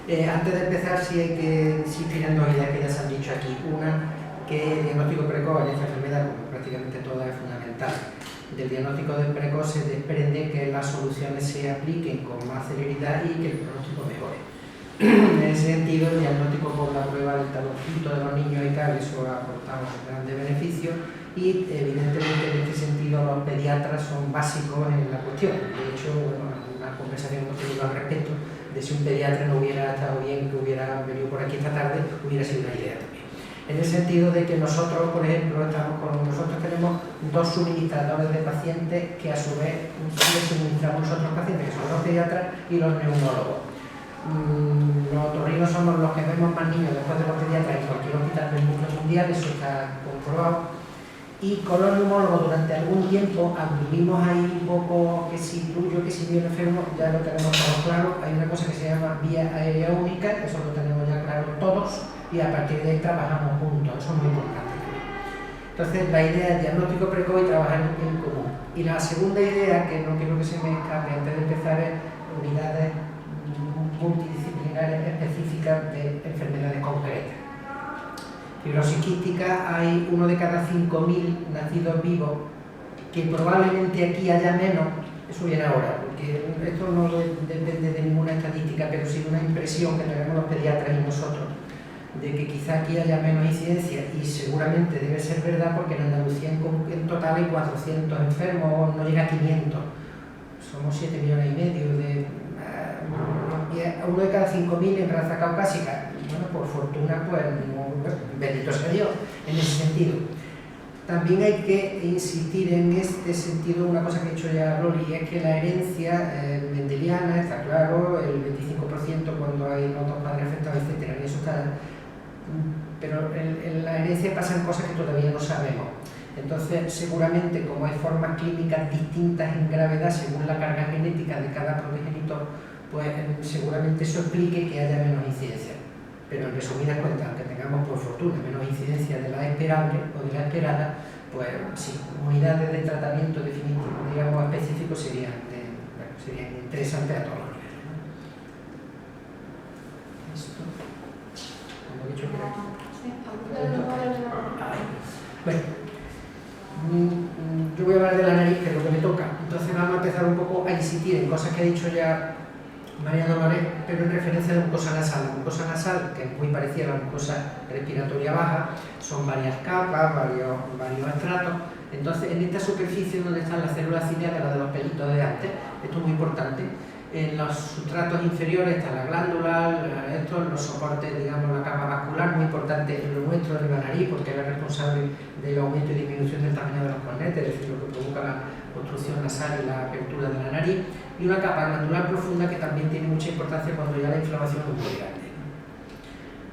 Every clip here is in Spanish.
Antes de empezar, sí hay que insistir en dos ideas que ya se han dicho aquí. Una, que el diagnóstico precoz en esta enfermedad, como prácticamente toda, es fundamental. Del diagnóstico del precoz se desprende que las soluciones se apliquen con más celeridad y que el pronóstico mejore. En ese sentido, el diagnóstico por la prueba del taloncito de los niños y tal, eso ha aportado grandes beneficios y, evidentemente, en este sentido, los pediatras son básicos en la cuestión. De hecho, bueno, una conversación hemos tenido al respecto de si un pediatra no hubiera estado bien que hubiera venido por aquí esta tarde, hubiera sido una idea también. En el sentido de que nosotros, por ejemplo, nosotros tenemos dos suministradores de pacientes que a su vez les suministramos nosotros pacientes, que son los pediatras y los neumólogos. Los otorrinos somos los que vemos más niños después de los pediatras en cualquier hospital del mundo mundial, eso está comprobado. Y con los neumólogos durante algún tiempo vivimos ahí un poco que si tuyo, que si bien enfermo, ya lo tenemos todo claro. Hay una cosa que se llama vía aérea única, eso lo tenemos ya claro todos, y a partir de ahí trabajamos juntos, eso es muy importante. Entonces, la idea es diagnóstico precoz y trabajar en común. Y la segunda idea, que no quiero que se me escape antes de empezar, es unidades multidisciplinares específicas de enfermedades concretas. Fibrosis quística, hay 1 de cada 5.000 nacidos vivos, que probablemente aquí haya menos, eso viene ahora, porque esto no depende de ninguna estadística, pero sí de una impresión que tenemos los pediatras y nosotros, de que quizá aquí haya menos incidencia, y seguramente debe ser verdad porque en Andalucía en total hay 400 enfermos, no llega a 500, somos 7,5 millones de 1 de cada 5.000 en raza caucásica. Bueno, por fortuna, pues, bendito sea Dios, en ese sentido. También hay que insistir en este sentido, una cosa que ha dicho ya Loli, es que la herencia mendeliana, está claro, el 25% cuando hay los dos padres afectados, etc. Y eso está, pero en la herencia pasan cosas que todavía no sabemos. Entonces, seguramente, como hay formas clínicas distintas en gravedad según la carga genética de cada progenitor, pues seguramente eso explique que haya menos incidencia. Pero en resumidas cuentas, aunque tengamos por fortuna menos incidencia de la esperable o de la esperada, pues sí, unidades de tratamiento definitivo, digamos, específicos serían interesantes a todos los niveles, ¿no? Esto, como he dicho, bueno, yo voy a hablar de la nariz, que es lo que me toca. Entonces vamos a empezar un poco a insistir en cosas que ha dicho ya María Dolores, pero en referencia a la mucosa nasal. La mucosa nasal, que es muy parecida a la mucosa respiratoria baja, son varias capas, varios estratos. Entonces, en esta superficie donde están las células ciliadas, las de los pelitos de antes, esto es muy importante. En los sustratos inferiores están las glándulas, los soportes, digamos, la capa vascular, muy importante en lo nuestro de la nariz, porque es la responsable del aumento y disminución del tamaño de los cornetes, es decir, lo que provoca la obstrucción nasal y la apertura de la nariz, y una capa glandular profunda que también tiene mucha importancia cuando ya la inflamación es muy grande.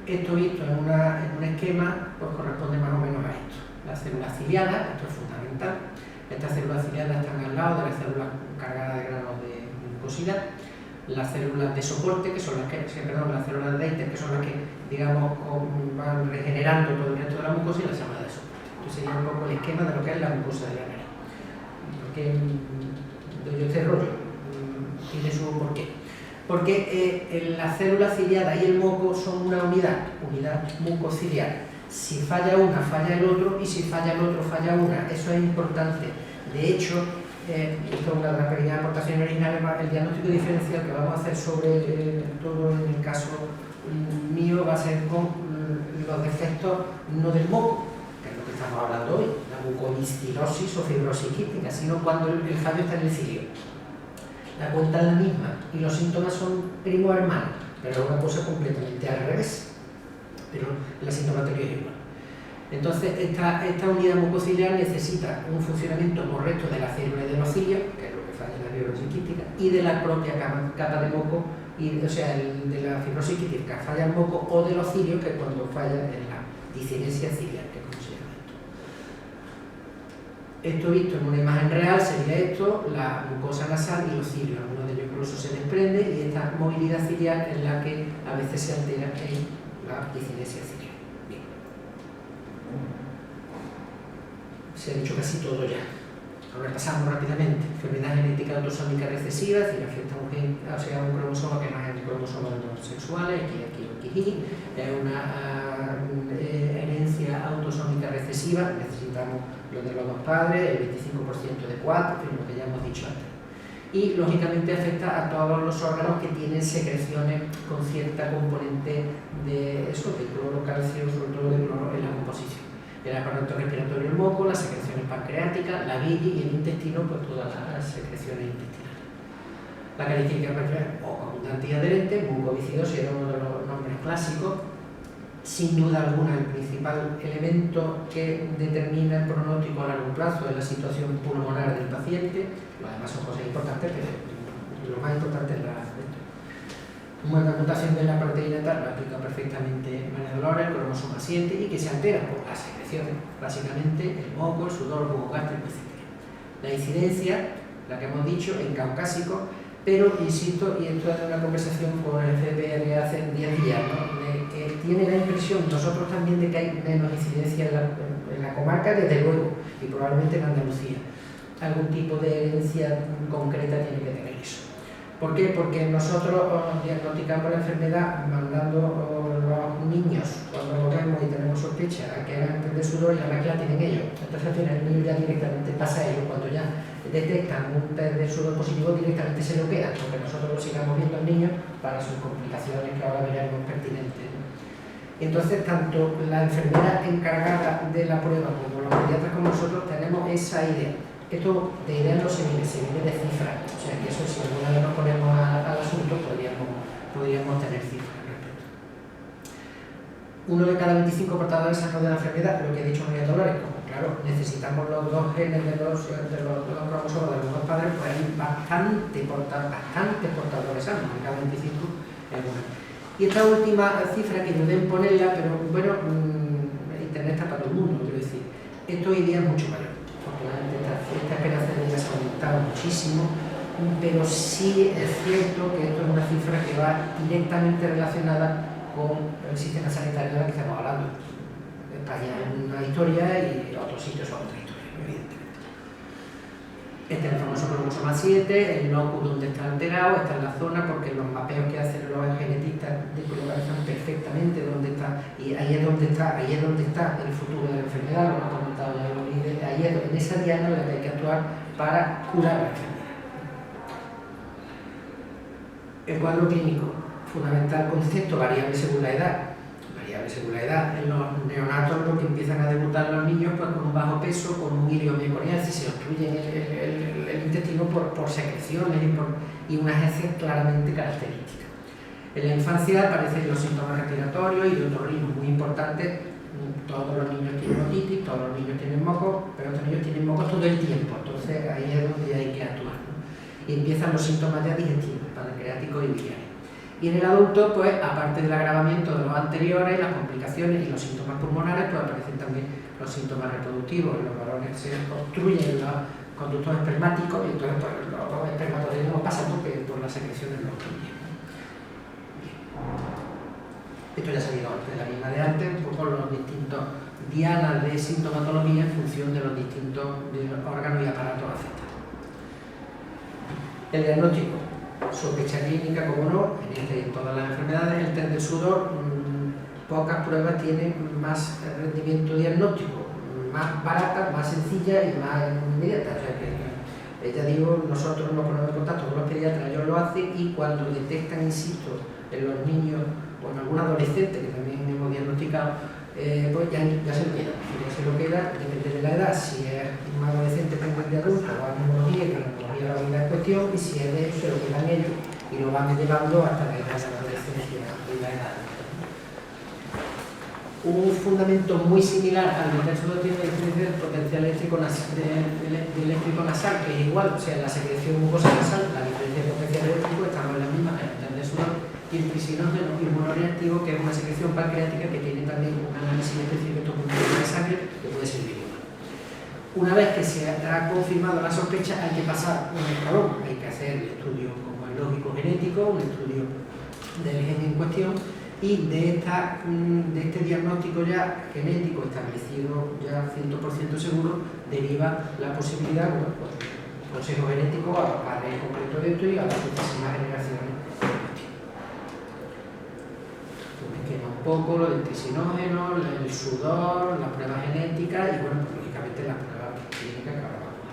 Esto visto en un esquema, pues corresponde más o menos a esto. Las células ciliadas, esto es fundamental. Estas células ciliadas están al lado de las células cargadas de granos de mucosidad. Las células de soporte, que son las células de Leiter, que son las que, digamos, van regenerando todo el resto de la mucosa, y las llamadas de soporte. Esto sería un poco el esquema de lo que es la mucosa de la nariz. Porque doy yo este rollo. Tiene su porqué. Porque la célula ciliada y el moco son una unidad mucociliar. Si falla una, falla el otro, y si falla el otro, falla una. Eso es importante. De hecho, esto es una de las pequeñas aportaciones originales, el diagnóstico diferencial que vamos a hacer sobre todo en el caso mío va a ser con los defectos no del moco, que es lo que estamos hablando hoy, la mucoviscidosis o fibrosis quística, sino cuando el fallo está en el cilio. La cuenta es la misma y los síntomas son primos hermanos, pero es una cosa completamente al revés, pero la sintomatología es igual. Entonces, esta unidad mucociliar necesita un funcionamiento correcto de la célula de los cilios, que es lo que falla en la fibrosis quística, y de la propia capa de moco, o sea, de la fibrosis quística falla el moco, o de los cilios, que es cuando falla en la disinesia ciliar, que es como se llama esto. Esto visto en una imagen real sería esto, la mucosa nasal y los cilios, algunos de ellos incluso se desprende, y esta movilidad ciliar es la que a veces se altera en la disinesia ciliar. Bien. Se ha dicho casi todo ya. Lo repasamos rápidamente. Enfermedad genética autosómica recesiva, es decir, afecta a un gen, o sea, un cromosoma que no es el cromosoma de los sexuales, XY, es una herencia autosómica recesiva, necesitamos lo de los dos padres, el 25% de 4, lo que ya hemos dicho antes. Y lógicamente afecta a todos los órganos que tienen secreciones con cierta componente de eso, de cloro, calcio, sobre todo de cloro en la composición. El aparato respiratorio, el moco, las secreciones pancreáticas, la bilis y el intestino, pues todas las secreciones intestinales. La característica preferente, poco abundante y adherente, mucoviscidosis era uno de los nombres clásicos. Sin duda alguna, el principal elemento que determina el pronóstico a largo plazo es la situación pulmonar del paciente. Lo demás son cosas importantes, pero lo más importante es la una mutación de la proteína tal, lo aplica perfectamente María Dolores, el cromosoma 7, y que se altera por las secreciones, básicamente el moco, el sudor, el jugo gástrico, etc. La incidencia, la que hemos dicho, en caucásico, pero insisto, y esto es una conversación con el CPR hace 10 días, ¿no? Que tiene la impresión, nosotros también, de que hay menos incidencia en la comarca, desde luego, y probablemente en Andalucía. Algún tipo de herencia concreta tiene que tener eso. ¿Por qué? Porque nosotros diagnosticamos la enfermedad mandando los niños, cuando lo vemos y tenemos sospecha, a que hagan test de sudor, y la máquina tienen ellos. Entonces el niño ya directamente pasa a ellos. Cuando ya detectan un test de sudor positivo, directamente se lo quedan, porque nosotros lo sigamos viendo al niño para sus complicaciones, que ahora veremos pertinentes, ¿no? Entonces, tanto la enfermera encargada de la prueba como los pediatras como nosotros tenemos esa idea. Esto de idea no se viene de cifras, o sea que eso, si alguna vez nos ponemos al asunto, podríamos tener cifras al respecto. 1 de cada 25 portadores sanos de la enfermedad, lo que ha dicho María Dolores, como claro, necesitamos los dos genes de los cromosomas de los dos padres, pues hay bastante portadores sanos, de cada 25 es bueno. Y esta última cifra, que deben ponerla, pero bueno, Internet está para todo el mundo, quiero decir, esto hoy día es mucho mayor. Afortunadamente esta esperanza de vida se ha aumentado muchísimo, pero sí es cierto que esto es una cifra que va directamente relacionada con el sistema sanitario del que estamos hablando. España es una historia y otros sitios son otra historia, evidentemente. Este es el famoso cromosoma 7, el locus donde está alterado, está en la zona, porque los mapeos que hacen los genetistas localizan perfectamente dónde está, y ahí es donde está el futuro de la enfermedad, lo hemos comentado ya los líderes, ahí es en esa diana en la que hay que actuar para curar la enfermedad. El cuadro clínico, fundamental concepto, variable según la edad. En los neonatos, lo que empiezan a debutar los niños, pues con un bajo peso, con un iliomeconiasis, se obstruyen el intestino por secreciones y unas heces claramente características. En la infancia aparecen los síntomas respiratorios y de otorrino muy importantes. Todos los niños tienen otitis, todos los niños tienen mocos, pero estos niños tienen mocos todo el tiempo, entonces ahí es donde hay que actuar, ¿no? Y empiezan los síntomas ya digestivos, pancreáticos y biliares. Y en el adulto, pues, aparte del agravamiento de los anteriores, las complicaciones y los síntomas pulmonares, pues aparecen también los síntomas reproductivos. En los varones se obstruyen los conductos espermáticos y entonces, pues, los espermatozoides pasan por las secreciones de los obstruyen. Esto ya se ha ido antes, la misma de antes, un poco los distintos dianas de sintomatología en función de los distintos órganos y aparatos afectados. El diagnóstico. Sospecha clínica, como no, en todas las enfermedades. El test del sudor, pocas pruebas tienen más rendimiento diagnóstico, más barata, más sencilla y más inmediata. O sea que, ya digo, nosotros nos ponemos en contacto con los pediatras, ellos lo hacen, y cuando detectan, insisto, en los niños o en algún adolescente que también hemos diagnosticado, pues ya se lo queda, depende de la edad, si es un adolescente pendiente de adulto o a neumología, que la neumología la vida en cuestión, y si es de eso, se lo quedan ellos y lo van llevando hasta la edad de la adolescencia y la edad. Un fundamento muy similar al del texto tiene la diferencia del potencial eléctrico nasal, que es igual, o sea, la secreción mucosa nasal, la diferencia del potencial eléctrico, estamos en la misma, el del sudor, y el trisinógeno inmunoreactivo, que es una secreción pancreática que tiene también un análisis específico de sangre que puede servir igual. Una vez que se ha confirmado la sospecha, hay que pasar un escalón, hay que hacer el estudio como el lógico genético, un estudio del gen en cuestión, y de este diagnóstico ya genético establecido, ya 100% seguro, deriva la posibilidad, bueno, pues, consejo genético a pares concreto de esto y a las sucesivas generaciones. Un poco lo del trisinógeno, el sudor, las pruebas genéticas y, bueno, pues, lógicamente las pruebas clínicas que ahora vamos a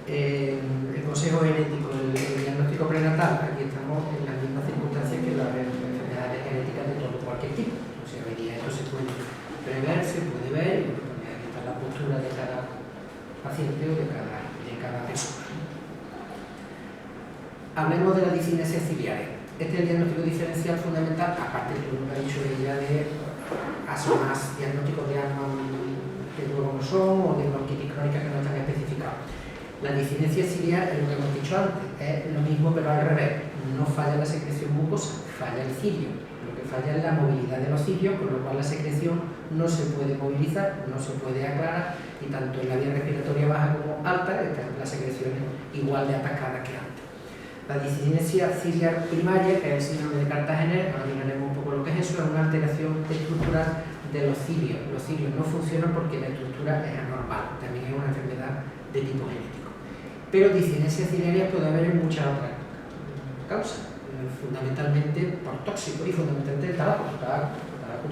ver. El consejo genético, el diagnóstico prenatal, aquí estamos en las mismas circunstancias que las enfermedades genéticas de todo cualquier tipo. O sea, hoy día esto se puede prever, se puede ver, y bueno, pues aquí está la postura de cada paciente o de cada persona. Hablemos de las discinesias ciliares. Este es el diagnóstico diferencial fundamental, aparte de lo que ha dicho ella de asmas, diagnósticos de asma que luego no son, o de bronquitis crónica que no están especificados. La discinesia ciliar es lo que hemos dicho antes, es lo mismo pero al revés. No falla la secreción mucosa, falla el cilio. Lo que falla es la movilidad de los cilios, con lo cual la secreción no se puede movilizar, no se puede aclarar, y tanto en la vía respiratoria baja como alta están las secreciones igual de atacadas que antes. La discinesia ciliar primaria, que es el síndrome de Cartagena, ahora miraremos un poco lo que es eso, es una alteración estructural de los cilios. Los cilios no funcionan porque la estructura es anormal, también es una enfermedad de tipo genético. Pero discinesia ciliaria puede haber en muchas otras causas, fundamentalmente por tóxico y fundamentalmente el tabaco. El tabaco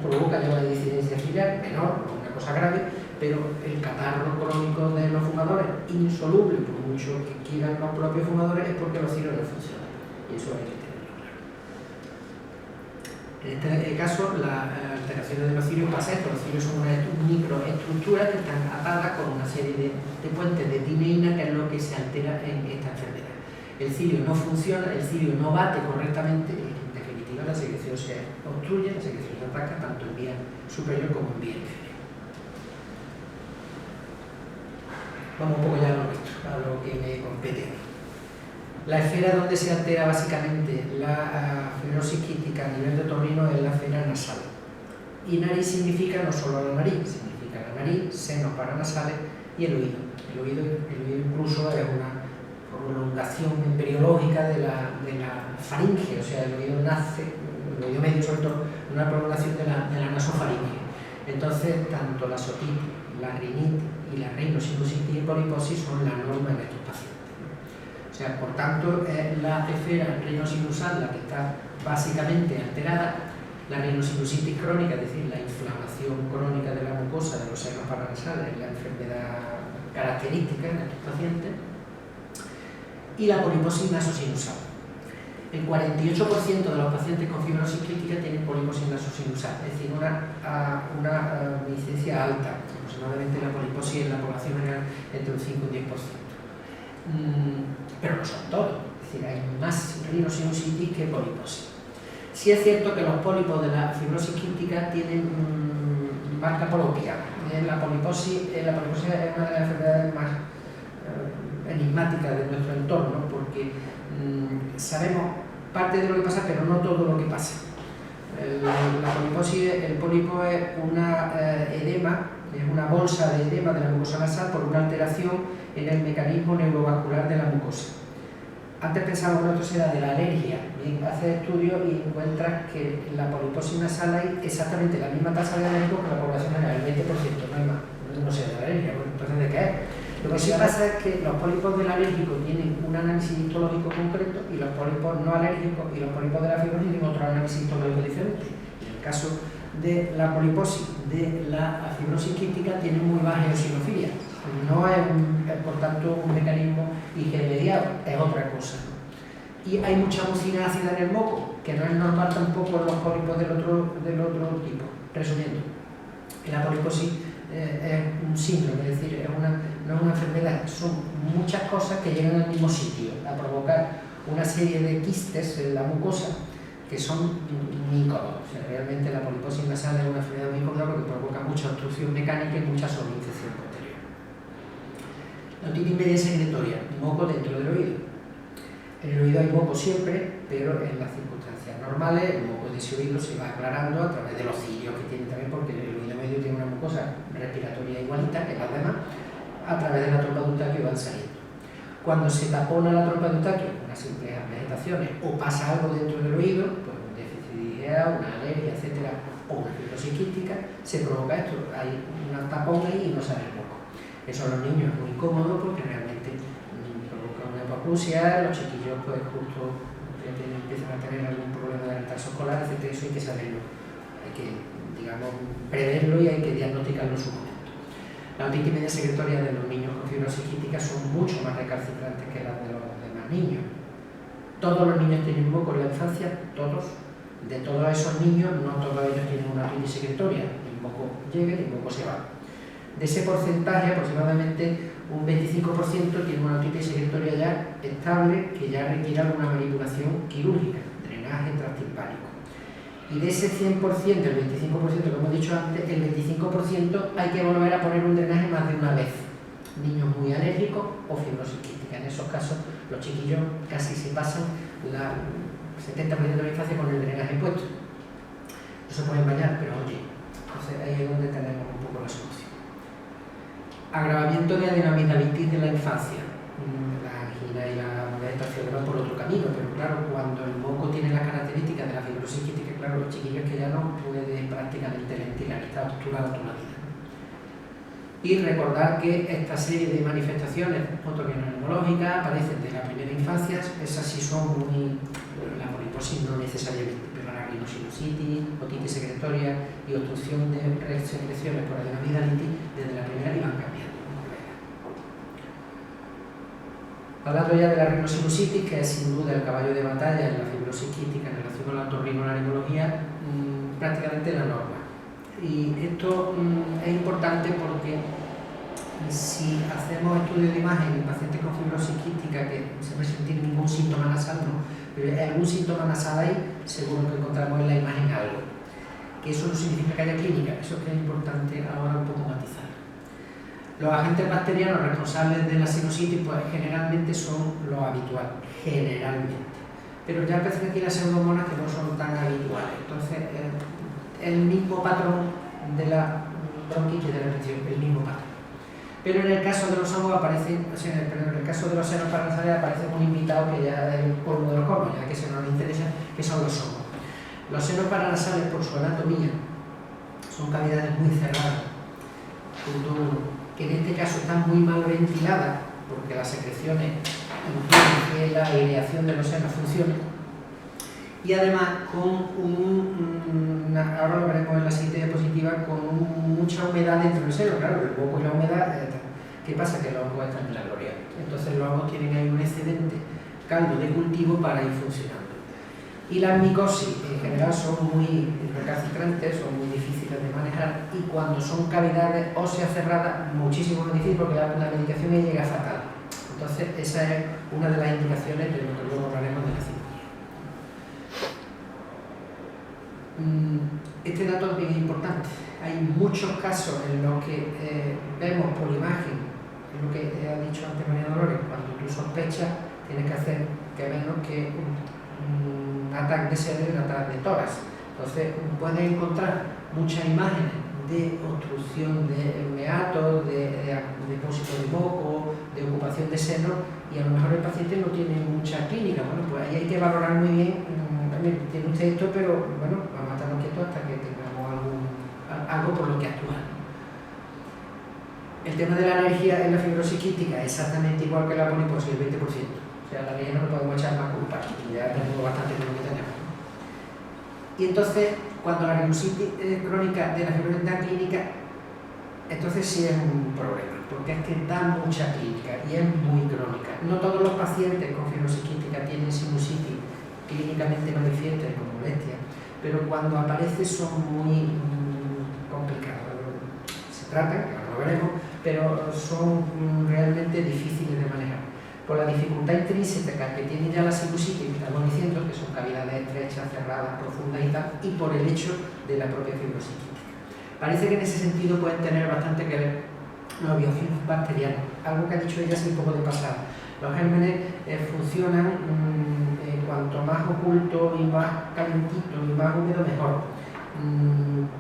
provoca ya una discinesia ciliar menor, no una cosa grave, pero el catarro crónico de los fumadores, insoluble por mucho que quieran los propios fumadores, es porque los cilios no funcionan. Y eso hay que tenerlo claro. En este caso, las alteraciones de los cilios pasa esto. Los cilios son unas microestructuras que están atadas con una serie de puentes de tineína, que es lo que se altera en esta enfermedad. El cilio no funciona, el cilio no bate correctamente, y en definitiva la secreción se obstruye, la secreción se ataca tanto en vía superior como en vía inferior. Vamos un poco ya a lo que me compete. La esfera donde se altera básicamente la fibrosis quística a nivel de otorrino es la esfera nasal. Y nariz significa no solo la nariz, significa la nariz, senos paranasales y el oído. El oído incluso es una prolongación emperiológica de la faringe, o sea, el oído nace, el oído medio sobre todo, una prolongación de la nasofaringe. Entonces, tanto la otitis, la rinitis y la rinosinusitis y poliposis son la norma en estos pacientes. O sea, por tanto, es la esfera rinosinusal la que está básicamente alterada. La rinosinusitis crónica, es decir, la inflamación crónica de la mucosa de los senos paranasales, es la enfermedad característica en estos pacientes. Y la poliposis nasosinusal. El 48% de los pacientes con fibrosis quística tienen poliposis nasosinusal, es decir, una incidencia alta. Aproximadamente la poliposis en la población general entre un 5 y un 10%. Pero no son todos, es decir, hay más rinosinusitis que poliposis. Sí es cierto que los pólipos de la fibrosis quística tienen marca propia. La poliposis es una de las enfermedades más enigmáticas de nuestro entorno, porque sabemos parte de lo que pasa, pero no todo lo que pasa. La poliposis, el pólipo es una edema, es una bolsa de edema de la mucosa nasal por una alteración en el mecanismo neurovascular de la mucosa. Antes pensábamos que esto era de la alergia. Bien, haces estudios y encuentras que en la poliposis nasal hay exactamente la misma tasa de alérgicos que la población general, el 20%, no hay más. No sé de la alergia, bueno, entonces ¿de qué es? Lo que sí pasa es que los pólipos del alérgico tienen un análisis histológico concreto y los pólipos no alérgicos y los pólipos de la fibrosis tienen otro análisis histológico diferente. En el caso de la poliposis de la fibrosis quística tiene muy baja eosinofilia. No es, por tanto, un mecanismo IG mediado, es otra cosa. Y hay mucha mucina ácida en el moco, que no es normal tampoco en los pólipos del otro tipo. Resumiendo, la poliposis es un síndrome, es decir, no es una enfermedad, son muchas cosas que llegan al mismo sitio, a provocar una serie de quistes en la mucosa que son muy incómodos. O sea, realmente la poliposis nasal es una enfermedad muy incómoda porque provoca mucha obstrucción mecánica y mucha sobreinfección posterior. La otitis media secretoria, moco dentro del oído. En el oído hay moco siempre, pero en las circunstancias normales el moco de ese oído se va aclarando a través de los cilios que tiene también, porque el oído medio tiene una mucosa respiratoria igualita que las demás, a través de la trompa de Eustaquio van saliendo. Cuando se tapona la trompa de Eustaquio, una unas simples vegetaciones, o pasa algo dentro del oído, pues un déficit de IgA, una alergia, etcétera, o una fibrosis quística, se provoca esto, hay una tapón ahí y no sale el moco. Eso a los niños es muy incómodo porque realmente provoca una hipoacusia, los chiquillos pues justo empiezan a tener algún problema de retraso escolar, etcétera. Eso hay que saberlo, hay que, digamos, preverlo y hay que diagnosticarlo en su momento. La otitis media secretoria de los niños con fibrosis quística son mucho más recalcitrantes que las de los demás niños. Todos los niños tienen moco en la infancia, todos. De todos esos niños, no todos ellos tienen una otitis secretoria. El moco llega y el moco se va. De ese porcentaje, aproximadamente un 25% tiene una otitis secretoria ya estable que ya requiere alguna manipulación quirúrgica, drenaje transtimpánico. Y de ese 100%, el 25% que hemos dicho antes, el 25% hay que volver a poner un drenaje más de una vez. Niños muy alérgicos o fibrosis quística. En esos casos, los chiquillos casi se pasan la 70% de la infancia con el drenaje puesto. No se pueden bañar, pero oye, entonces ahí es donde tenemos un poco la solución. Agravamiento de adenomamigdalitis de la infancia. La angina y la molestación van por otro camino, pero claro, cuando el moco tiene las características de la fibrosis quística, claro, los chiquillos que ya no pueden prácticamente ventilar, está obturado toda la vida. Y recordar que esta serie de manifestaciones otorrinolaringológicas aparecen de la primera infancia, esas sí son muy... la poliposis no necesariamente, pero la rhinosinusitis, otitis secretoria y obstrucción de secreciones por adenomamigdalitis desde la primera y van cambiando. Hablando ya de la rhinosinusitis, que es sin duda el caballo de batalla en la fibrosis quística en relación con la otorrinolaringología, prácticamente la norma. Y esto es importante porque si hacemos estudios de imagen en pacientes con fibrosis quística que se presenten ningún síntoma nasal, no, pero hay algún síntoma nasal ahí, seguro que encontramos en la imagen algo. Que eso no significa que haya clínica, eso es que es importante ahora un poco matizar. Los agentes bacterianos responsables de la sinusitis pues generalmente son lo habitual, generalmente. Pero ya aparecen aquí las pseudomonas que no son tan habituales. Entonces, el mismo patrón de la bronquitis y de la infección, el mismo patrón. Pero en el caso de los hongos aparecen, o sea, en el caso de los senos paranasales aparece un invitado que ya es el colmo de los colmos, ya que se nos interesa, que son los hongos. Los senos paranasales, por su anatomía, son cavidades muy cerradas, que en este caso están muy mal ventiladas, porque las secreciones impiden que la aireación de los senos funcione. Y además ahora lo veremos en la siguiente diapositiva, con mucha humedad dentro del seno, claro, el moco y la humedad, ¿qué pasa? Que los hongos están en la gloria. Entonces los hongos tienen ahí un excedente caldo de cultivo para ir funcionando. Y las micosis en general son muy recalcitrantes, son muy difíciles de manejar, y cuando son cavidades óseas cerradas, muchísimo más difícil porque la medicación llega fatal. Entonces esa es una de las indicaciones de lo que luego hablaremos de la cirugía. Este dato es bien importante. Hay muchos casos en los que vemos por imagen, es lo que ha dicho antes María Dolores, cuando tú sospechas tienes que hacer que menos que un ataque de cerebro y un ataque de tórax. Entonces puedes encontrar muchas imágenes de obstrucción de meatos, de depósito de moco, de ocupación de seno, y a lo mejor el paciente no tiene mucha clínica. Bueno, pues ahí hay que valorar muy bien, tiene usted esto, pero bueno, vamos a estarnos quietos hasta que tengamos algo por lo que actuar. El tema de la alergia en la fibrosis quística es exactamente igual que la poliposis, el 20%. O sea, la alergia no le podemos echar más culpa, ya tenemos bastante con lo que tenemos. Y entonces, cuando la rhinosinusitis crónica de la fibrosis da clínica, entonces sí es un problema, porque es que da mucha clínica y es muy crónica. No todos los pacientes con fibrosis quística tienen sinusitis clínicamente manifiestas con molestia, pero cuando aparece son muy complicados. Se tratan, claro, lo veremos, pero son realmente difíciles de manejar. Por la dificultad intrínseca que tiene ya la sinusitis, que estamos diciendo, que son cavidades estrechas, cerradas, profundas y tal, y por el hecho de la propia fibrosis quística. Parece que en ese sentido pueden tener bastante que ver los biofilms bacterianos, algo que ha dicho ella hace un poco de pasada. Los gérmenes funcionan cuanto más oculto y más calentito y más húmedo mejor.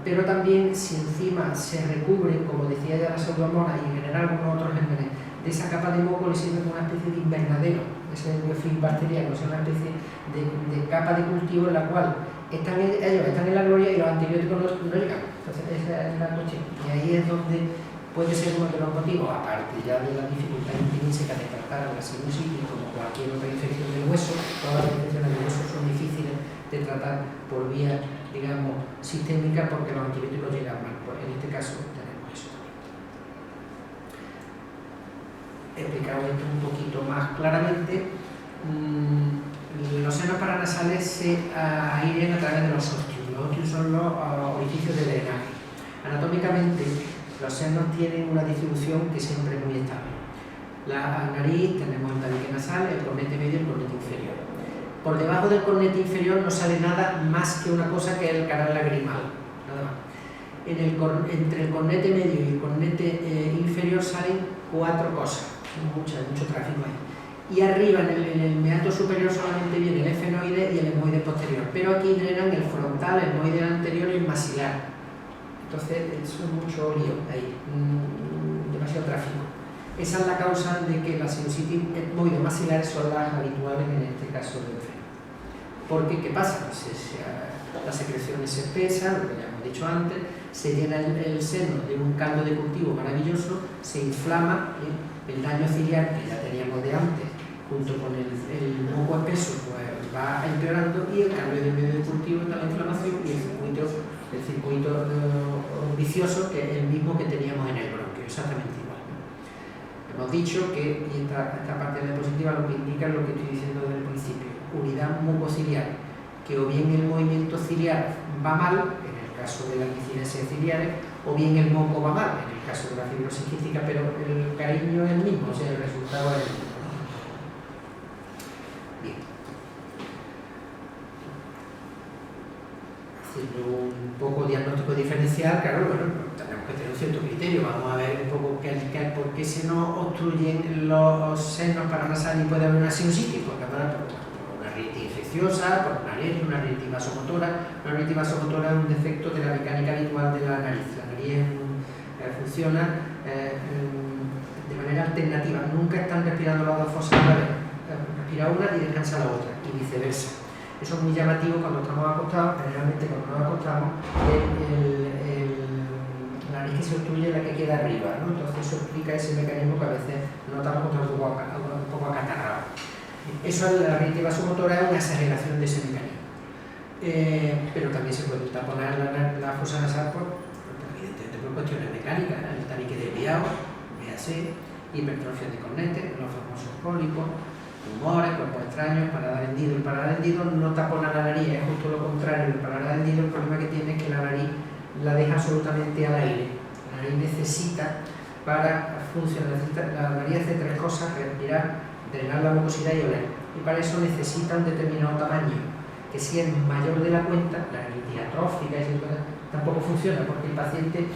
Pero también si encima se recubren, como decía ya la pseudomonas y en general algunos otros gérmenes, de esa capa de moco le sirve como una especie de invernadero. Ese biofilm bacteriano es una especie de capa de cultivo en la cual ellos están en la gloria y los antibióticos no llegan. Entonces esa es la cuestión. Y ahí es donde puede ser uno de los motivos, aparte ya de la dificultad intrínseca de tratar la sinusitis como cualquier otra infección del hueso. Todas las infecciones del hueso son difíciles de tratar por vía, digamos, sistémica porque los antibióticos llegan mal. Pues en este caso tenemos eso. He explicado esto un poquito más claramente. Los senos paranasales se airean a través de los ostios. Los ostios son los orificios de drenaje. Anatómicamente, los senos tienen una distribución que siempre es muy estable. La nariz, tenemos el tabique nasal, el cornete medio y el cornete inferior. Por debajo del cornete inferior no sale nada más que una cosa que es el canal lagrimal, nada más. Entre el cornete medio y el cornete inferior salen 4 cosas, mucho tráfico ahí. Y arriba, en el meato superior, solamente viene el efenoide y el etmoide posterior, pero aquí drenan el frontal, el etmoide anterior y el maxilar. Entonces, eso es mucho lío ahí, demasiado tráfico. Esa es la causa de que las sinusitis etmoide maxilares son las habituales en este caso del enfermo. Porque, ¿qué pasa? Las secreciones se espesan, lo que ya hemos dicho antes, se llena el seno de un caldo de cultivo maravilloso, se inflama, el daño ciliar que ya teníamos de antes, junto con el moco espeso, pues va empeorando, y el cambio de medio de cultivo está la inflamación y el circuito vicioso, que es el mismo que teníamos en el bronquio, exactamente igual. Hemos dicho que, y esta parte de la diapositiva lo que indica es lo que estoy diciendo desde el principio, unidad mucociliar, que o bien el movimiento ciliar va mal, en el caso de las licinesias ciliares, o bien el moco va mal, en el caso de la fibrosis quística, pero el cariño es el mismo, o sea, el resultado es el mismo. Bien. Haciendo un poco diagnóstico diferencial, claro, bueno, tenemos que tener un cierto criterio. Vamos a ver un poco por qué se nos obstruyen los senos paranasales y puede haber una sinusitis, porque habrá por una rinitis infecciosa, por una alergia, una rinitis vasomotora. Una rinitis vasomotora es un defecto de la mecánica habitual de la nariz. La nariz funciona de manera alternativa, nunca están respirando las dos fosas a la vez. Respira una y descansa la otra, y viceversa. Eso es muy llamativo cuando estamos acostados. Generalmente cuando nos acostamos la nariz que se obstruye es la que queda arriba, ¿no? Entonces eso explica ese mecanismo que a veces notamos que está un poco acatarrado. Eso es la rinitis vasomotora, es una exageración de ese mecanismo. Pero también se puede taponar la fosa nasal evidentemente por cuestiones mecánicas, el tabique desviado, véase, hipertrofia de cornete, los famosos pólipos, tumores, cuerpos extraños, paladar hendido. El paladar hendido no tapona la nariz, es justo lo contrario. El paladar hendido, el problema que tiene es que la nariz la deja absolutamente al aire. La nariz necesita, para funcionar, la nariz hace 3 cosas: respirar, drenar la mucosidad y oler. Y para eso necesita un determinado tamaño, que si es mayor de la cuenta, la nariz atrófica, tampoco funciona, porque el paciente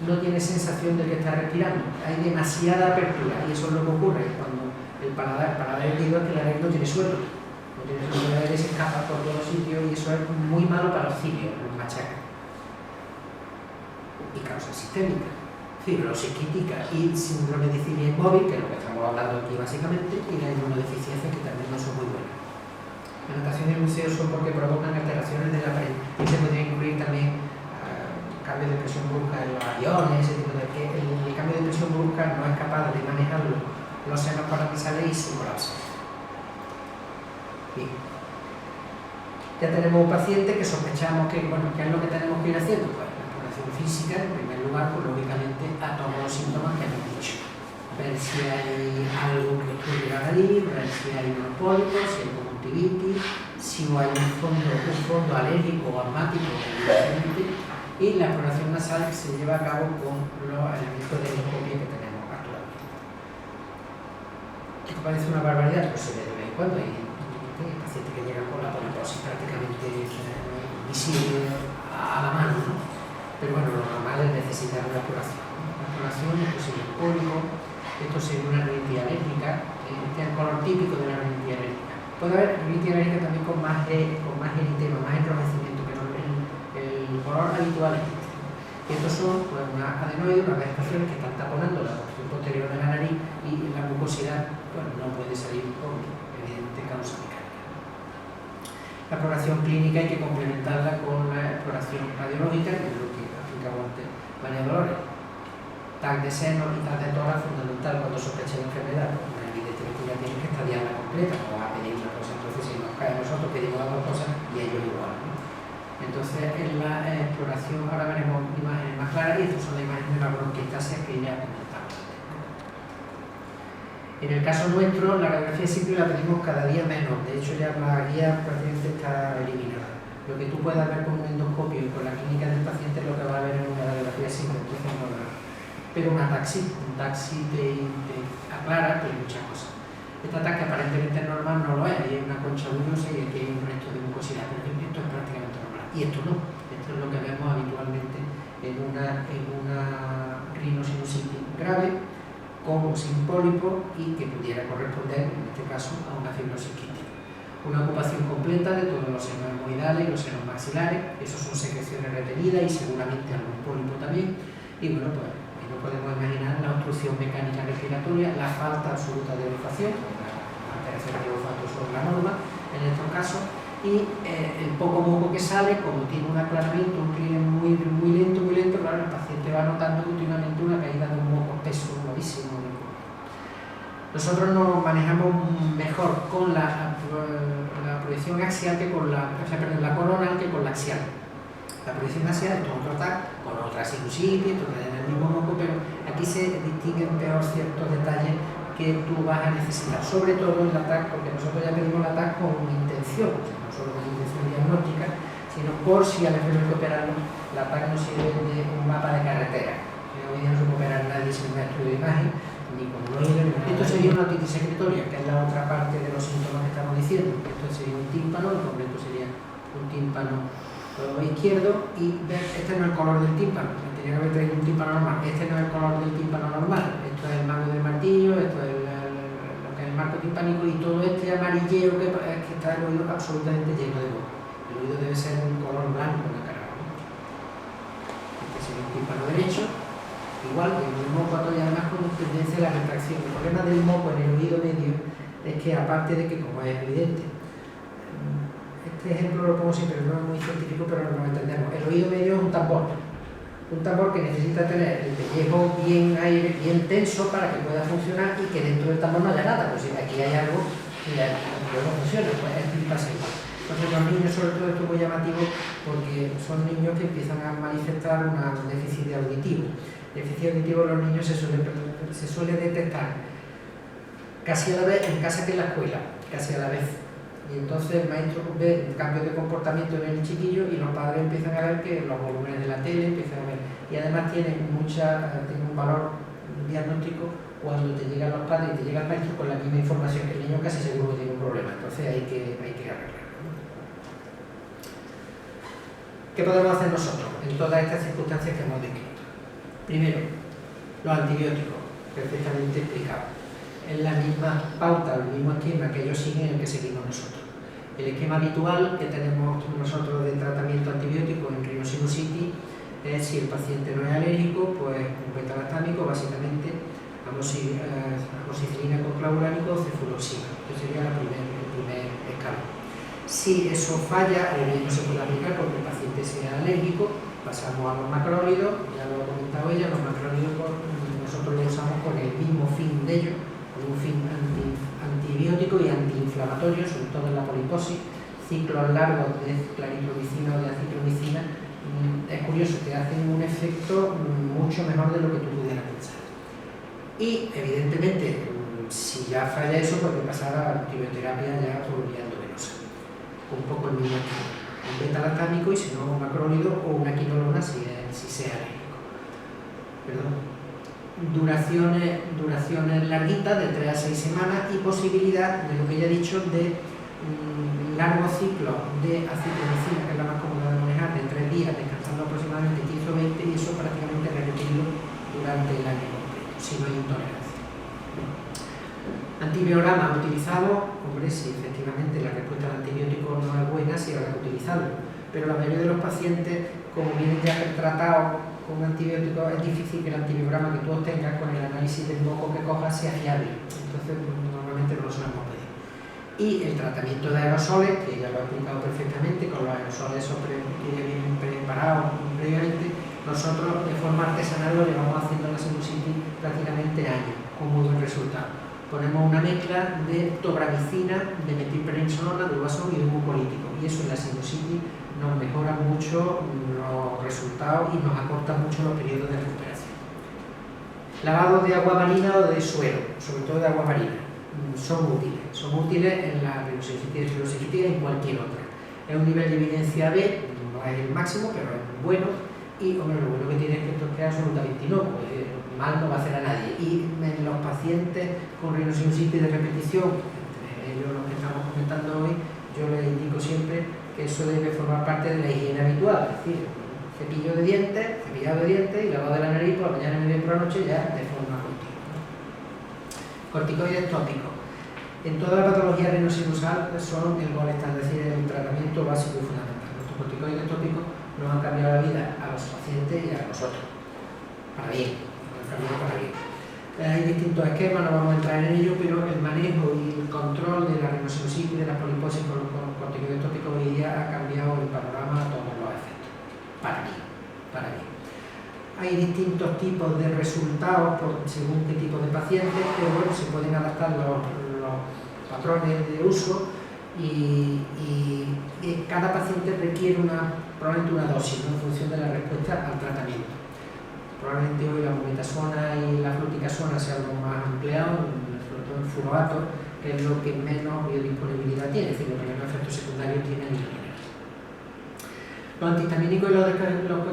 no tiene sensación de que está respirando. Hay demasiada apertura, y eso es lo que ocurre cuando el paladar hendido, es que la nariz no tiene suelo. No tiene suelo, el aire se escapa por todos sitios, y eso es muy malo para los cilios, los machacas. Y causa sistémica, fibrosis quística y síndrome de cilia inmóvil, que es lo que estamos hablando aquí básicamente, y la inmunodeficiencia, que también no son muy buenas. La notación y el museo son porque provocan alteraciones de la pared, y se podría incluir también cambio de presión brusca en los aviones, ese tipo de que el cambio de presión brusca no es capaz de manejarlo los senos paranasales y se colapsan. Bien. Ya tenemos un paciente que sospechamos que, bueno, ¿qué es lo que tenemos que ir haciendo? Pues la exploración física, en primer lugar, pues lógicamente a todos los síntomas que hemos dicho. Ver si hay algo que obstruye la nariz, ver si hay unos pólipos, si hay conjuntivitis, si no hay un fondo alérgico o asmático, y la exploración nasal se lleva a cabo con los elementos de endoscopia que tenemos actualmente. Esto parece una barbaridad, pues se ve de vez en cuando. Hay pacientes que llegan con la poliposis prácticamente visible a la mano, ¿no? Pero bueno, lo normal es necesitar una exploración. Una exploración, esto sería un pólipo, esto sería una rinitis alérgica, este es el color típico de la rinitis alérgica. Puede haber rinitis alérgica también con más eritema, más enrojecimiento, pero el color habitual es este. Y estos son pues, unas adenoides, unas vegetaciones que están taponando la porción posterior de la nariz, y y la mucosidad pues, no puede salir por evidente causa mecánica. La exploración clínica hay que complementarla con la exploración radiológica, que es lo que aplicaba antes María Dolores. TAC de seno y TAC de tórax fundamental cuando sospecha de enfermedad, pues evidentemente ya tienes que estadiarla completa, no vas a pedir una cosa, entonces si nos cae a nosotros pedimos las dos cosas y a ellos igual, ¿no? Entonces en la exploración ahora veremos imágenes más claras y estas son las imágenes de la bronquiectasia que ya comentamos. En el caso nuestro, la radiografía simple la pedimos cada día menos, de hecho ya la guía prácticamente está eliminada. Lo que tú puedas ver con un endoscopio y con la clínica del paciente es lo que va a ver en una radiografía simple, entonces no la... Pero un taxi te aclara pues, muchas cosas. Esta TAC que aparentemente es normal no lo es, hay una concha luminosa y aquí hay un resto de mucosidad, pero esto es prácticamente normal. Y esto no, esto es lo que vemos habitualmente en una rinosinusitis grave, con o sin pólipo y que pudiera corresponder, en este caso, a una fibrosis quística. Una ocupación completa de todos los senos hemorroidales y los senos maxilares, esos son secreciones retenidas y seguramente algún pólipo también. Y bueno, pues no podemos imaginar la obstrucción mecánica respiratoria, la falta absoluta de olfacción, la alteración de olfato sobre la norma en estos casos, y el poco moco que sale, como tiene un aclaramiento, un clín muy lento, claro, el paciente va notando continuamente una caída de un moco espeso, novísimo. Nosotros nos manejamos mejor con la proyección axial que con la coronal que con la axial. La proyección axial es otro TAC, con otra sinusitis, en el mismo moco, pero aquí se distinguen peor ciertos detalles que tú vas a necesitar, sobre todo en la TAC, porque nosotros ya pedimos la TAC con intención, o sea, no solo con intención diagnóstica, sino por si al enfermo hay que operarlo, la TAC nos sirve de un mapa de carretera. Hoy día no se puede operar nadie sin un estudio de imagen, ni con un oído. Esto sería una otitis secretoria, que es la otra parte de los síntomas que estamos diciendo. Esto sería un tímpano, en concreto sería un tímpano izquierdo, y ver, este no es el color del tímpano, tenía que haber traído un tímpano normal, este no es el color del tímpano normal, esto es el mango del martillo, esto es lo que es el marco timpánico, y todo este amarilleo que está el oído absolutamente lleno de moco. El oído debe ser un color blanco en la cara. Este sería un tímpano derecho, igual que el moco y además con tendencia a la retracción. El problema del moco en el oído medio es que, aparte de que, como es evidente, este ejemplo lo pongo siempre, no es muy científico, pero lo entendemos. El oído medio es un tambor que necesita tener el pellejo bien aire, bien tenso para que pueda funcionar y que dentro del tambor no haya nada, pues si aquí hay algo que no funciona, pues es pasa igual. Entonces los niños, sobre todo, esto es muy llamativo porque son niños que empiezan a manifestar un déficit auditivo. El déficit auditivo en los niños se suele detectar casi a la vez en casa que en la escuela, casi a la vez. Y entonces el maestro ve el cambio de comportamiento en el chiquillo y los padres empiezan a ver que los volúmenes de la tele empiezan a ver. Y además tiene un valor diagnóstico cuando te llegan los padres y te llega el maestro con la misma información. El niño casi seguro que tiene un problema, entonces hay que arreglarlo. ¿Qué podemos hacer nosotros en todas estas circunstancias que hemos descrito? Primero, los antibióticos, perfectamente explicados. Es la misma pauta, el mismo esquema que ellos siguen, el que seguimos nosotros. El esquema habitual que tenemos nosotros de tratamiento antibiótico en rinosinusitis es, si el paciente no es alérgico, pues un beta-lactámico, básicamente amoxicilina con clavulánico o cefuroxima. Este sería el primer escalón. Si eso falla o bien no se puede aplicar porque el paciente sea alérgico, pasamos a los macrólidos, ya lo ha comentado ella, los macrólidos nosotros los usamos con el mismo fin de ellos, con un fin antibiótico y antiinflamatorio, sobre todo en la poliposis, ciclos largos de claritromicina o de acitromicina. Es curioso, te hacen un efecto mucho mejor de lo que tú pudieras pensar. Y evidentemente, si ya falla eso, pues hay que pasar a la antibioterapia ya por vía endovenosa, un poco el mismo estilo. Un beta-lactámico y si no un macrólido o una quinolona si sea alérgico. Perdón. Duraciones larguitas de 3 a 6 semanas y posibilidad, de lo que ya he dicho, de largos ciclos de acitromicina, que es la más cómoda de manejar, de 3 días, descansando aproximadamente 15 o 20, y eso prácticamente repetirlo durante el año completo, si no hay intolerancia. Antibiograma utilizado, hombre, si efectivamente la respuesta al antibiótico no es buena, sí habrá que utilizarlo, pero la mayoría de los pacientes, como vienen ya tratados con antibióticos es difícil que el antibiograma que tú obtengas con el análisis del moco que cojas sea fiable. Entonces, normalmente no lo solemos pedir. Y el tratamiento de aerosoles, que ya lo he explicado perfectamente, con los aerosoles esos bien preparados previamente, nosotros de forma artesanal lo llevamos haciendo en la sinusitis prácticamente años, con muy buen resultado. Ponemos una mezcla de tobramicina, de metilprednisolona, de uvasón y de un mucolítico, y eso en la sinusitis nos mejora mucho los resultados y nos acorta mucho los periodos de recuperación. Lavado de agua marina o de suero, sobre todo de agua marina, son útiles en la rhinosinusitis y en cualquier otra. Es un nivel de evidencia B, no es el máximo, pero es bueno, y hombre, lo bueno que tiene es que esto es que es absolutamente inocuo, mal no va a hacer a nadie. Y en los pacientes con rhinosinusitis de repetición, entre ellos los que estamos comentando hoy, yo les indico siempre que eso debe formar parte de la higiene habitual, es decir, cepillado de dientes y lavado de la nariz por la mañana, media y por la noche ya de forma continua. Corticoides tópicos. En toda la patología rinosinusal son el gol estándar, es decir, el tratamiento básico y fundamental. Los corticoides tópicos nos han cambiado la vida a los pacientes y a nosotros, para bien, nos han cambiado para bien. Hay distintos esquemas, no vamos a entrar en ello, pero el manejo y el control de la rhinosinusitis, de la poliposis con los corticoides tópicos hoy día ha cambiado el panorama a todos los efectos, para bien. Hay distintos tipos de resultados según qué tipo de pacientes, pero bueno, se pueden adaptar los patrones de uso y cada paciente requiere probablemente una dosis, ¿no?, en función de la respuesta al tratamiento. Probablemente hoy la mometasona y la fluticasona sean los más empleados, sobre todo el furoato, que es lo que menos biodisponibilidad tiene, es decir, lo que menos efectos secundarios tiene en general. Los antihistamínicos y los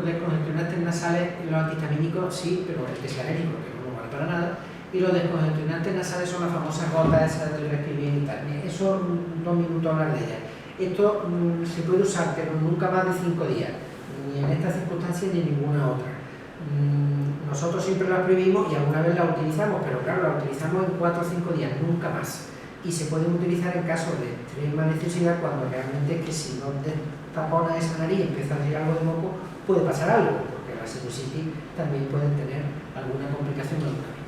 descongestionantes nasales, los antihistamínicos sí, pero el que sea alérgico, que no vale para nada, y los descongestionantes nasales son las famosas gotas esas del Respiril y tal. Eso, 2 minutos hablar de ellas. Esto se puede usar, pero nunca más de 5 días, ni en estas circunstancias ni en ninguna otra. Nosotros siempre las prohibimos y alguna vez las utilizamos, pero claro, las utilizamos en 4 o 5 días, nunca más. Y se pueden utilizar en casos de extrema necesidad, cuando realmente que si no te tapona esa nariz y empieza a decir algo de moco, puede pasar algo, porque la sinusitis también pueden tener alguna complicación de alguna vez.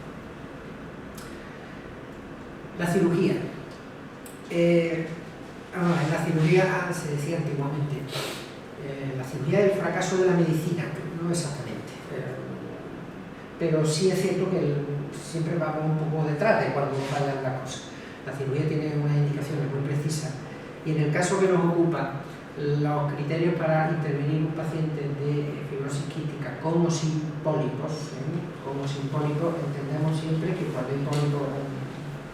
La cirugía. En la cirugía se decía antiguamente, la cirugía es el fracaso de la medicina, no exactamente, pero sí es cierto que siempre vamos un poco detrás de cuando fallan las cosas. La cirugía tiene unas indicaciones muy precisas y en el caso que nos ocupa, los criterios para intervenir un paciente de fibrosis quística con o sin pólipos, entendemos siempre que cuando hay pólipos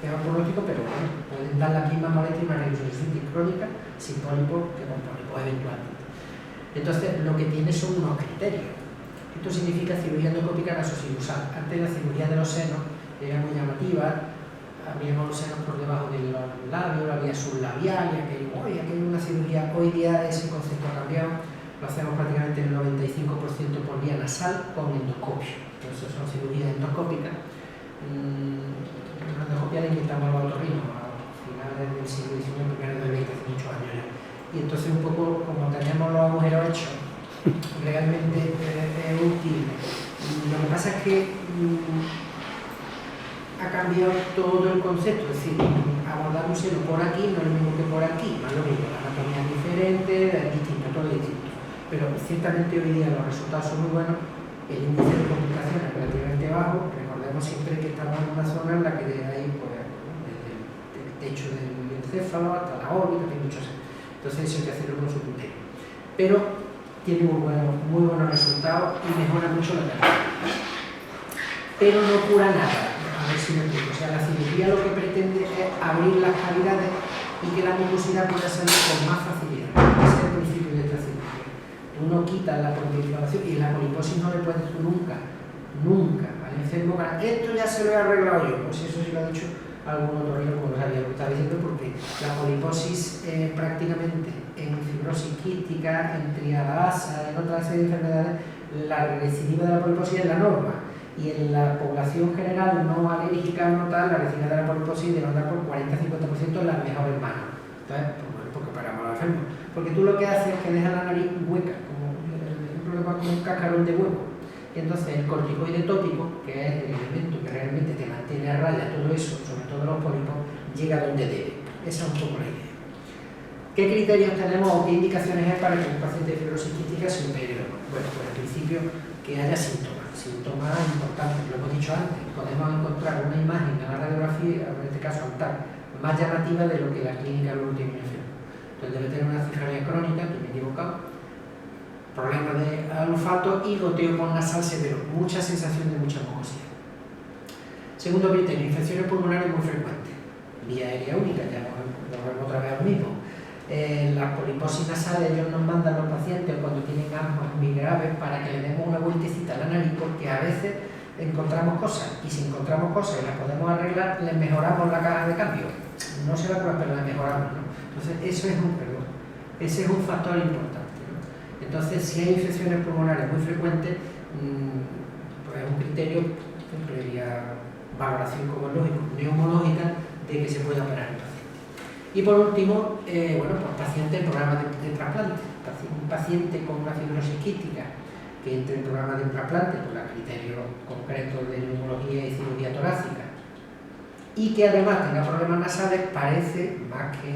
peor pronóstico, pero bueno, pueden dar la misma molestia y una rhinosinusitis crónica sin pólipo que con pólipo eventualmente. Entonces, lo que tiene son unos criterios. Esto significa cirugía endoscópica nasosinusal. Antes la cirugía de los senos era muy llamativa, abríamos los senos por debajo de los labios, la vía sublabial, y aquello hay una cirugía. Hoy día ese concepto ha cambiado, lo hacemos prácticamente el 95% por vía nasal con endoscopio. Entonces son cirugías endoscópicas. La endoscopia la inventamos al otorrino a finales del siglo XIX, primeros del XX, hace muchos años ya. Y entonces un poco, como tenemos los agujeros hechos, realmente es útil. Lo que pasa es que ha cambiado todo el concepto, es decir, abordar un seno por aquí no es lo mismo que por aquí, no es lo mismo, la anatomía es diferente, es distinto, todo es distinto. Pero ciertamente hoy día los resultados son muy buenos, el índice de complicaciones es relativamente bajo. Recordemos siempre que estamos en una zona en la que hay, pues, desde el techo del encéfalo hasta la órbita, que hay muchos. Entonces eso hay que hacerlo con su criterio. Pero tiene muy buenos resultados y mejora mucho la calidad. Pero no cura nada. A ver si me explico. O sea, la cirugía lo que pretende es abrir las cavidades y que la mucosidad pueda salir con más facilidad. Ese es el principio de esta cirugía. Tú no quitas la proliferación y la poliposis no le puedes nunca al enfermo. Esto ya se lo he arreglado yo. Pues eso sí lo ha dicho algún otorrino, como lo estaba diciendo, porque la poliposis prácticamente en fibrosis quística, en triadasa, en otra serie de enfermedades, la recidiva de la poliposis es la norma. Y en la población general no alérgica no tal, la recidiva de la poliposis debe andar por 40-50% en las mejores manos. Entonces, pues bueno, porque paramos a la enferma. Porque tú lo que haces es que dejas la nariz hueca, como el ejemplo de un cascarón de huevo. y entonces el corticoide tópico, que es el elemento que realmente te mantiene a raya todo eso, sobre todo los pólipos, llega donde debe. Esa es un poco la idea. ¿Qué criterios tenemos o qué indicaciones hay para que un paciente de fibrosis quística se opere? Bueno, pues al principio que haya síntomas importantes, lo hemos dicho antes. Podemos encontrar una imagen en la radiografía, en este caso altar, más llamativa de lo que la clínica lo tiene. Entonces debe tener una cefalea crónica, que me he equivocado, problemas de olfato y goteo nasal severo, mucha sensación de mucha mucosidad. Segundo criterio, infecciones pulmonares muy frecuentes, vía aérea única, ya volvemos otra vez a lo mismo. Las poliposis nasales ellos nos mandan a los pacientes cuando tienen asmas muy graves para que le demos una vueltecita a la nariz, porque a veces encontramos cosas, y si encontramos cosas y las podemos arreglar, les mejoramos la caja de cambio. No se va a curar, pero las mejoramos, ¿no? Entonces ese es un factor importante. Entonces, si hay infecciones pulmonares muy frecuentes, pues es un criterio, previa valoración, como es lógico, neumológica, de que se pueda operar el paciente. Y por último, bueno, pues paciente en programa de trasplante. Un paciente con una fibrosis quística que entre en programa de trasplante por los criterios concretos de neumología y cirugía torácica y que además tenga problemas nasales, parece más que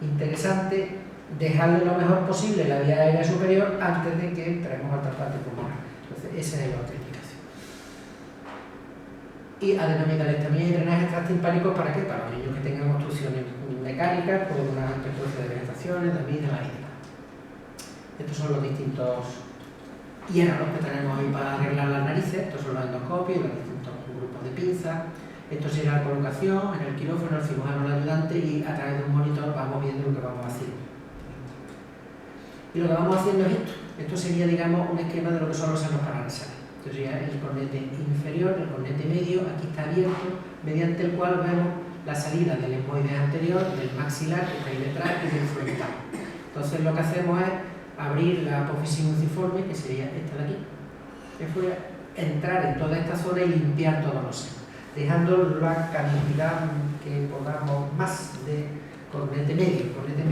interesante dejarle lo mejor posible la vía aérea superior antes de que entremos al trasplante pulmonar. Entonces, esa es la otra indicación. Y adenoamidalectomía y drenaje extrastimpánico, ¿para qué? Para los niños que tengan obstrucciones mecánicas, por una hipertrofia de vegetaciones, de amígdalas y demás. Estos son los distintos hierros que tenemos ahí para arreglar las narices. Estos son los endoscopios, los distintos grupos de pinzas. Esto será la colocación en el quirófano, el cirujano, el ayudante, y a través de un monitor vamos viendo lo que vamos haciendo. Y lo que vamos haciendo es esto. Esto sería, digamos, un esquema de lo que son los senos paranasales. Esto sería el cornete inferior, el cornete medio, aquí está abierto, mediante el cual vemos la salida del etmoides anterior, del maxilar, que está ahí detrás, y del frontal. Entonces lo que hacemos es abrir la apófisis muciforme, que sería esta de aquí, que fue entrar en toda esta zona y limpiar todos los senos, dejando la cantidad que podamos más de cornete medio. El cornete